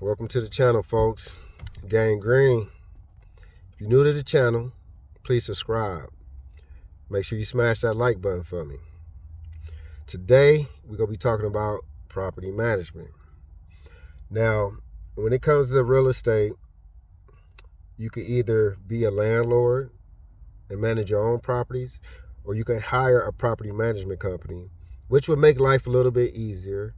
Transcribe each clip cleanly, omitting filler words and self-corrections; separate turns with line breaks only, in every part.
Welcome to the channel, folks. Gang Green. If you're new to the channel, please subscribe. Make sure you smash that like button for me. Today, we're going to be talking about property management. Now, when it comes to real estate, you can either be a landlord and manage your own properties, or you can hire a property management company, which would make life a little bit easier.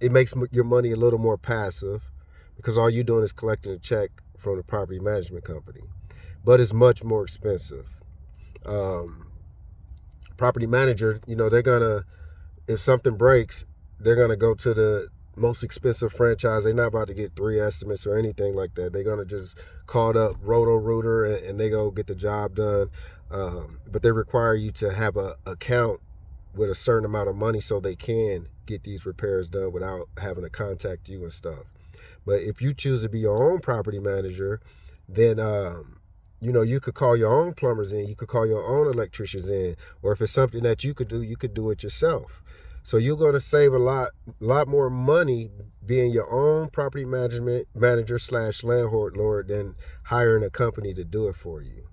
It makes your money a little more passive because all you're doing is collecting a check from the property management company. But it's much more expensive. Property manager, they're gonna, if something breaks, they're gonna go to the most expensive franchise. They're not about to get 3 estimates or anything like that. They're gonna just call up Roto-Rooter and they go get the job done. But they require you to have an account with a certain amount of money so they can get these repairs done without having to contact you and stuff. But if you choose to be your own property manager, then you could call your own plumbers in, you could call your own electricians in, or if it's something that you could do it yourself. So you're going to save a lot more money being your own property management manager / landlord than hiring a company to do it for you.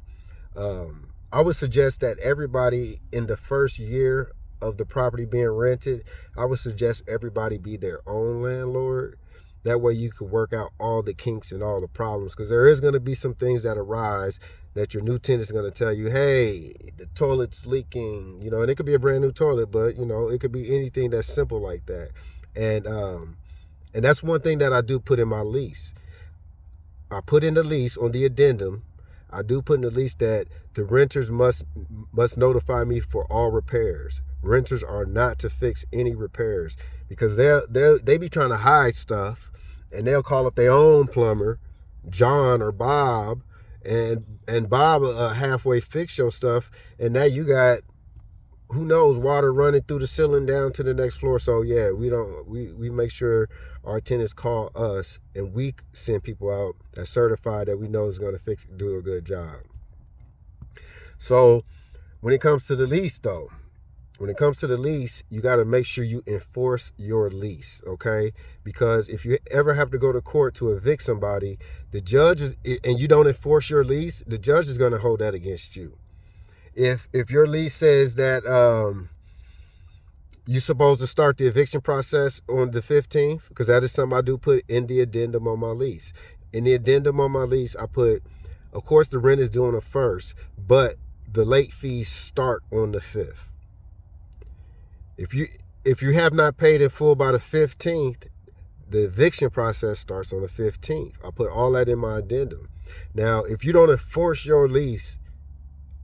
I would suggest that everybody in the first year of the property being rented, I would suggest everybody be their own landlord. That way you can work out all the kinks and all the problems, because there is going to be some things that arise that your new tenant is going to tell you, hey, the toilet's leaking, and it could be a brand new toilet, but it could be anything that's simple like that. And that's one thing that I do put in my lease. I put in the lease on the addendum. I do put in the lease that the renters must notify me for all repairs. Renters are not to fix any repairs, because they be trying to hide stuff, and they'll call up their own plumber, John or Bob, and Bob halfway fix your stuff, and now you got, who knows, water running through the ceiling down to the next floor. So yeah, we make sure our tenants call us, and we send people out that's certified that we know is going to do a good job. So when it comes to the lease, though, you got to make sure you enforce your lease, okay? Because if you ever have to go to court to evict somebody, the judge and you don't enforce your lease, the judge is going to hold that against you. If your lease says that you're supposed to start the eviction process on the 15th, because that is something I do put in the addendum on my lease. In the addendum on my lease, I put, of course, the rent is due on the 1st, but the late fees start on the 5th. If you have not paid in full by the 15th, the eviction process starts on the 15th. I put all that in my addendum. Now, if you don't enforce your lease,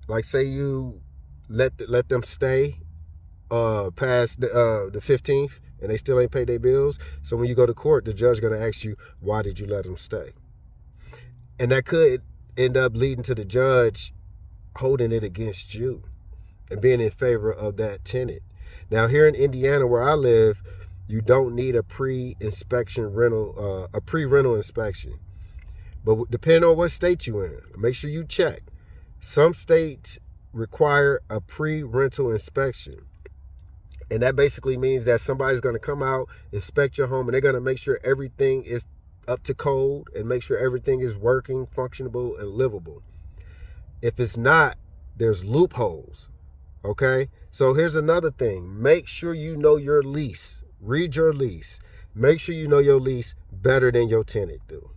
like say you let them stay past the 15th and they still ain't paid their bills, so when you go to court, the judge is going to ask you, why did you let them stay? And that could end up leading to the judge holding it against you and being in favor of that tenant. Now, here in Indiana, where I live, you don't need a pre-rental inspection. But depending on what state you're in, make sure you check. Some states require a pre-rental inspection. And that basically means that somebody's going to come out, inspect your home, and they're going to make sure everything is up to code and make sure everything is working, functionable, and livable. If it's not, there's loopholes. Okay? So here's another thing. Make sure you know your lease. Read your lease. Make sure you know your lease better than your tenant do.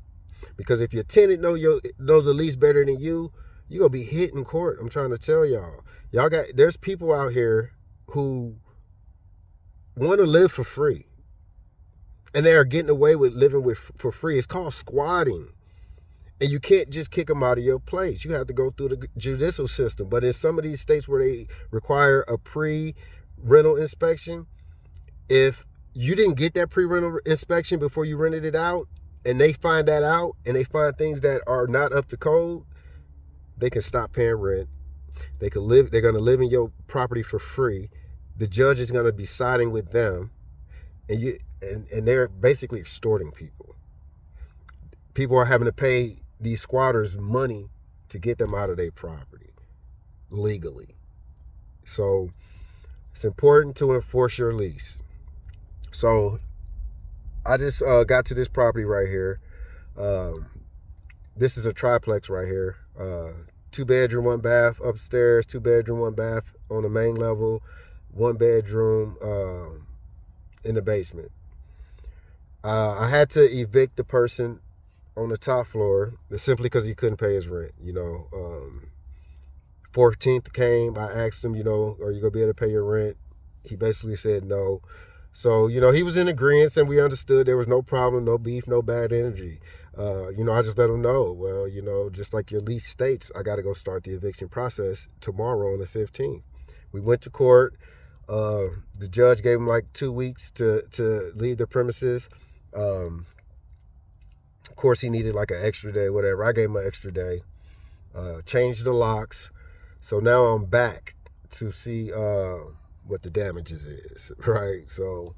Because if your tenant knows the lease better than you, you're going to be hit in court. I'm trying to tell y'all. There's people out here who want to live for free. And they are getting away with living for free. It's called squatting. And you can't just kick them out of your place. You have to go through the judicial system. But in some of these states where they require a pre-rental inspection, if you didn't get that pre-rental inspection before you rented it out, and they find that out, and they find things that are not up to code, they can stop paying rent. They're going to live in your property for free. The judge is going to be siding with them, and they're basically extorting people. People are having to pay these squatters money to get them out of their property legally. So it's important to enforce your lease. So I just got to this property right here. Um, this is a triplex right here. 2 bedroom, 1 bath upstairs, 2 bedroom, 1 bath on the main level, 1 bedroom in the basement. I had to evict the person on the top floor simply because he couldn't pay his rent. 14th came. I asked him, are you gonna be able to pay your rent? He basically said no. So, he was in agreement and we understood there was no problem, no beef, no bad energy. I just let him know, well, just like your lease states, I got to go start the eviction process tomorrow on the 15th. We went to court. The judge gave him like 2 weeks to leave the premises. Of course, he needed like an extra day, whatever. I gave him an extra day. Changed the locks. So now I'm back to see what the damages is, right? So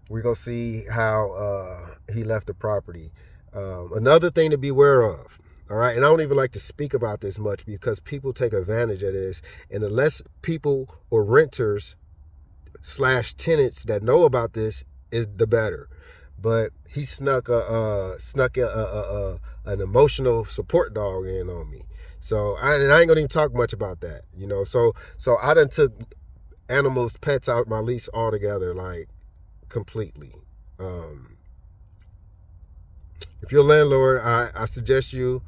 we're going to see how he left the property. Another thing to be aware of, all right, and I don't even like to speak about this much because people take advantage of this, and unless people or renters / tenants that know about this, is the better. But he snuck an emotional support dog in on me. So I ain't gonna even talk much about that, So I done took animals, pets out my lease altogether, like completely. If you're a landlord, I suggest you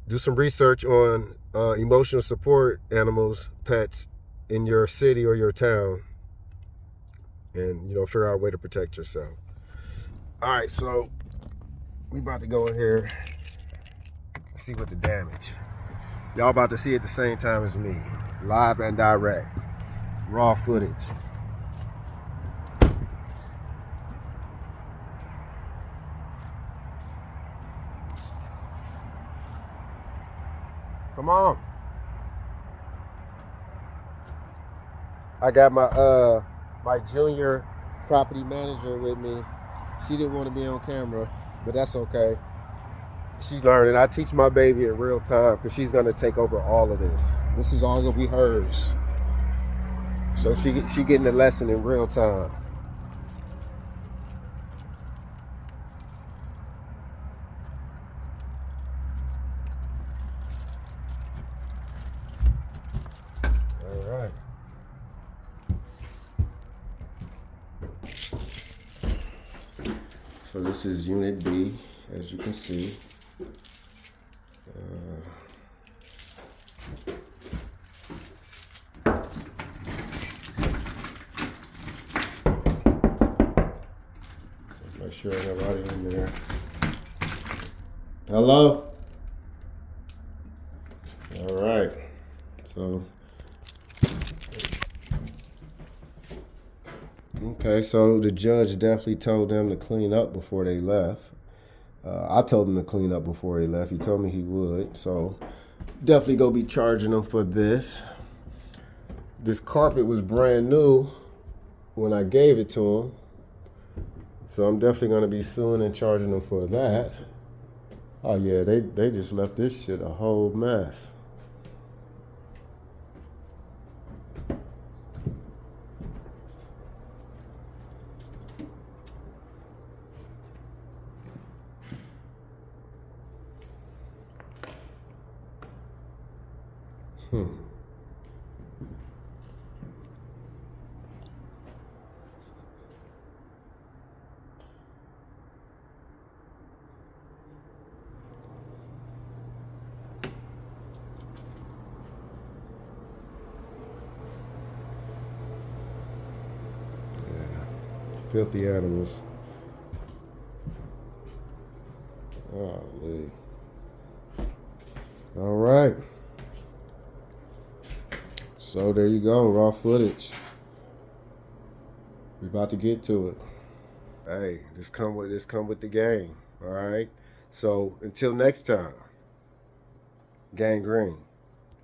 do some research on emotional support animals, pets in your city or your town, and figure out a way to protect yourself. All right, so we about to go in here and see what the damage. Y'all about to see it at the same time as me, live and direct, raw footage. Come on. I got my junior property manager with me. She didn't want to be on camera, but that's okay. She's learning. I teach my baby in real time because she's gonna take over all of this. This is all gonna be hers. So she getting the lesson in real time. All right. So this is Unit B, as you can see. Make sure nobody in there. Hello? All right. So, okay, so the judge definitely told them to clean up before they left. I told him to clean up before he left. He told me he would. So, definitely gonna be charging him for this. This carpet was brand new when I gave it to him. So I'm definitely gonna be suing and charging them for that. Oh yeah, they just left this shit a whole mess. Filthy animals. Oh, all right. So there you go, raw footage. We about to get to it. Hey, this come with the game. All right. So until next time, gang green.